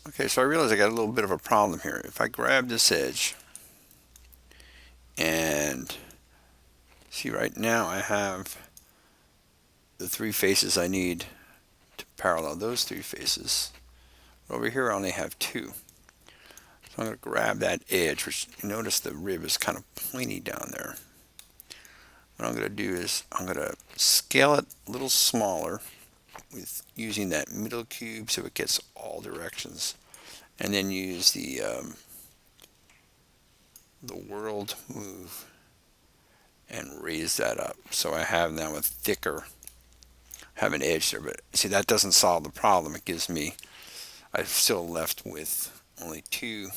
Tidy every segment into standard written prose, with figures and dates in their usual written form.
Okay, so I realize I got a little bit of a problem here. If I grab this edge and see right now I have the three faces I need to parallel those three faces. Over here I only have two. So I'm going to grab that edge, which you notice the rib is kind of pointy down there. What I'm going to do is I'm going to scale it a little smaller with using that middle cube so it gets all directions, and then use the world move and raise that up. So I have now a thicker, have an edge there, but see that doesn't solve the problem. It gives me, I'm still left with only two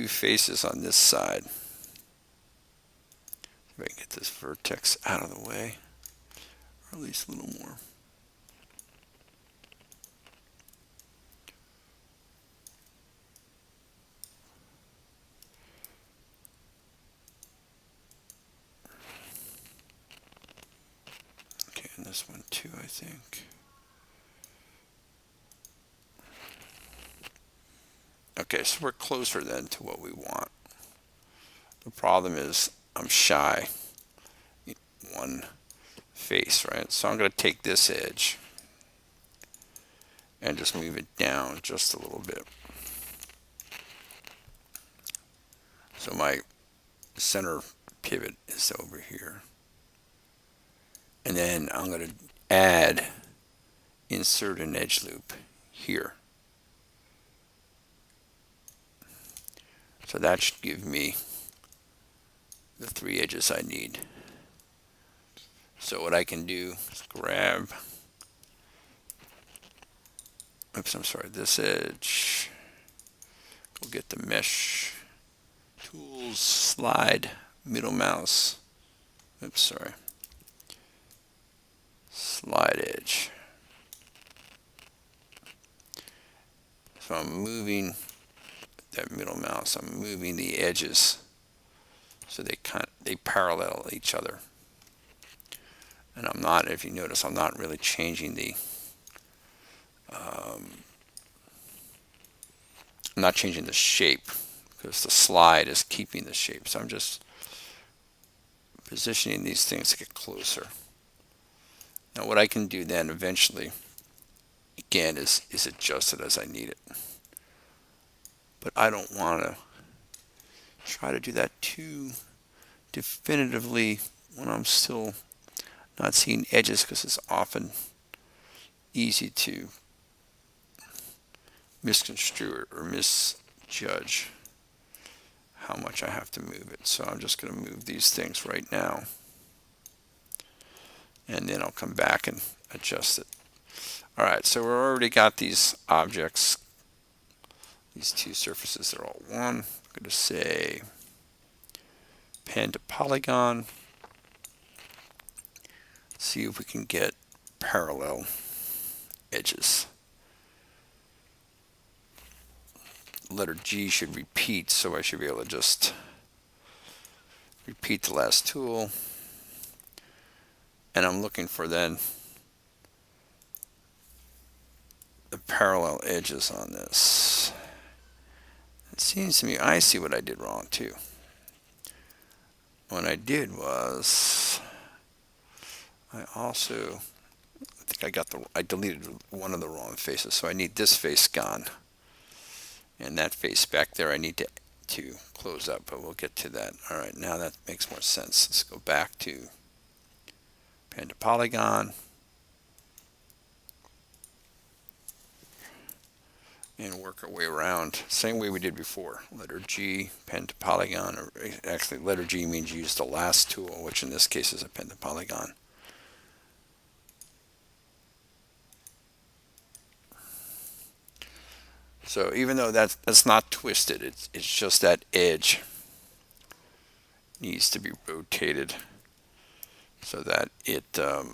faces on this side. If I can get this vertex out of the way, or at least a little more. Okay, and this one too, I think. Okay, so we're closer then to what we want. The problem is I'm shy one face, right? So I'm going to take this edge and just move it down just a little bit. So my center pivot is over here. And then I'm going to add, insert an edge loop here. So that should give me the three edges I need. So what I can do is grab, oops, I'm sorry, this edge, go get the mesh tools, slide, middle mouse, oops, sorry, slide edge. So I'm moving that middle mouse, I'm moving the edges so they parallel each other. And I'm not, if you notice, I'm not really changing I'm not changing the shape because the slide is keeping the shape. So I'm just positioning these things to get closer. Now what I can do then eventually, again, is adjust it as I need it. But I don't want to try to do that too definitively when I'm still not seeing edges, because it's often easy to misconstrue it or misjudge how much I have to move it. So I'm just going to move these things right now, and then I'll come back and adjust it. All right, so we've already got these objects, these two surfaces, they're all one. I'm going to say pen to polygon. See if we can get parallel edges. Letter G should repeat, so I should be able to just repeat the last tool. And I'm looking for then the parallel edges on this. It seems to me I see what I did wrong too. What I did was I think I deleted one of the wrong faces, so I need this face gone. And that face back there I need to close up, but we'll get to that. All right, now that makes more sense. Let's go back to pen to polygon and work our way around. Same way we did before. Letter G, pen to polygon, or actually letter G means use the last tool, which in this case is a pen to polygon. So even though that's not twisted, it's just that edge needs to be rotated so that it doesn't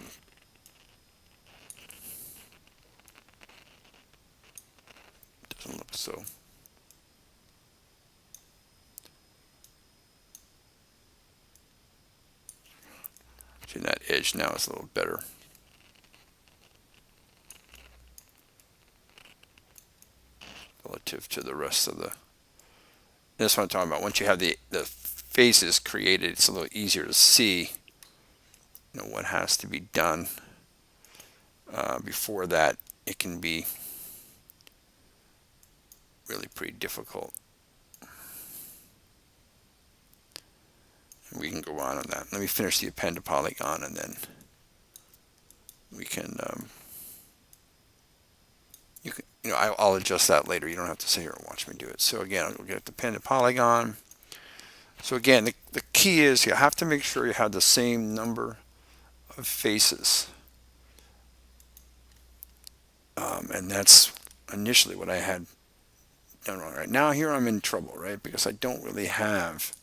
look so. See, that edge now is a little better. relative to the rest of the. That's what I'm talking about. Once you have the faces created, it's a little easier to see, you know, what has to be done. Before that, it can be really pretty difficult. We can go on that. Let me finish the append polygon, and then we can. You know, I'll adjust that later. You don't have to sit here and watch me do it. So again, we'll get the append polygon. So again, the key is you have to make sure you have the same number of faces. And that's initially what I had done wrong. Right now, here I'm in trouble, right? Because I don't really have.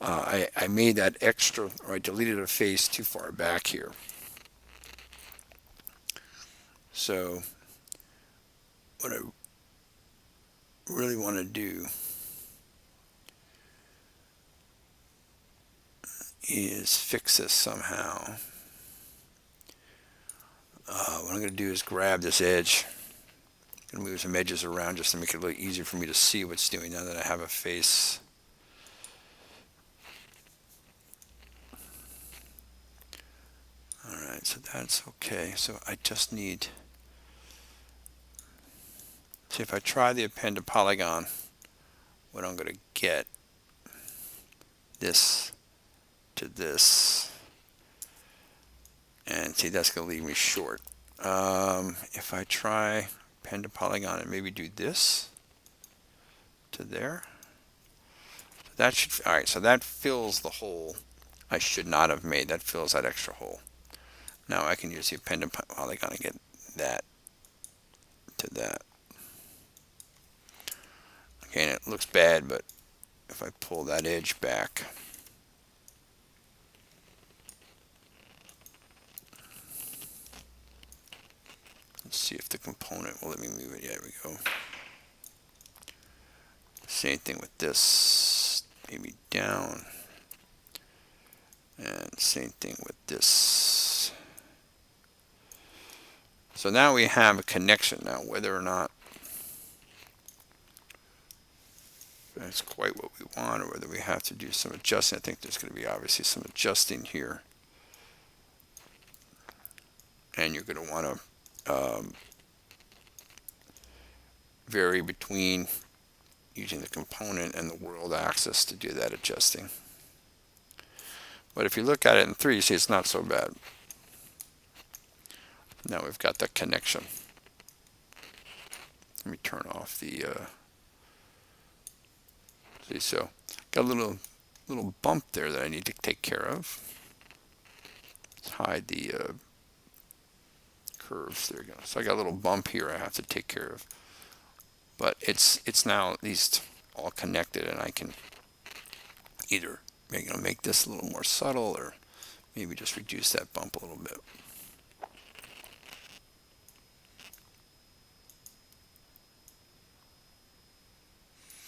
I made that extra, or I deleted a face too far back here. So what I really want to do is fix this somehow. What I'm going to do is grab this edge. I'm going to move some edges around just to make it a little easier for me to see what's doing now that I have a face. Alright, so that's okay. So I just need. See, if I try the append polygon, what I'm going to get this to this, and see, that's going to leave me short. If I try append polygon and maybe do this to there, that should. All right, so that fills the hole I should not have made. That fills that extra hole. Now I can use the append polygon and get that to that. Okay, and it looks bad, but if I pull that edge back, let's see if the component will let me move it. Yeah, there we go. Same thing with this, maybe down, and same thing with this. So now we have a connection. Now, whether or not that's quite what we want, or whether we have to do some adjusting, I think there's going to be obviously some adjusting here. And you're going to want to vary between using the component and the world axis to do that adjusting. But if you look at it in 3, you see it's not so bad. Now we've got that connection. Let me turn off the. See, so got a little bump there that I need to take care of. Let's hide the curves. There you go. So I got a little bump here I have to take care of. But it's now at least all connected, and I can either make this a little more subtle, or maybe just reduce that bump a little bit.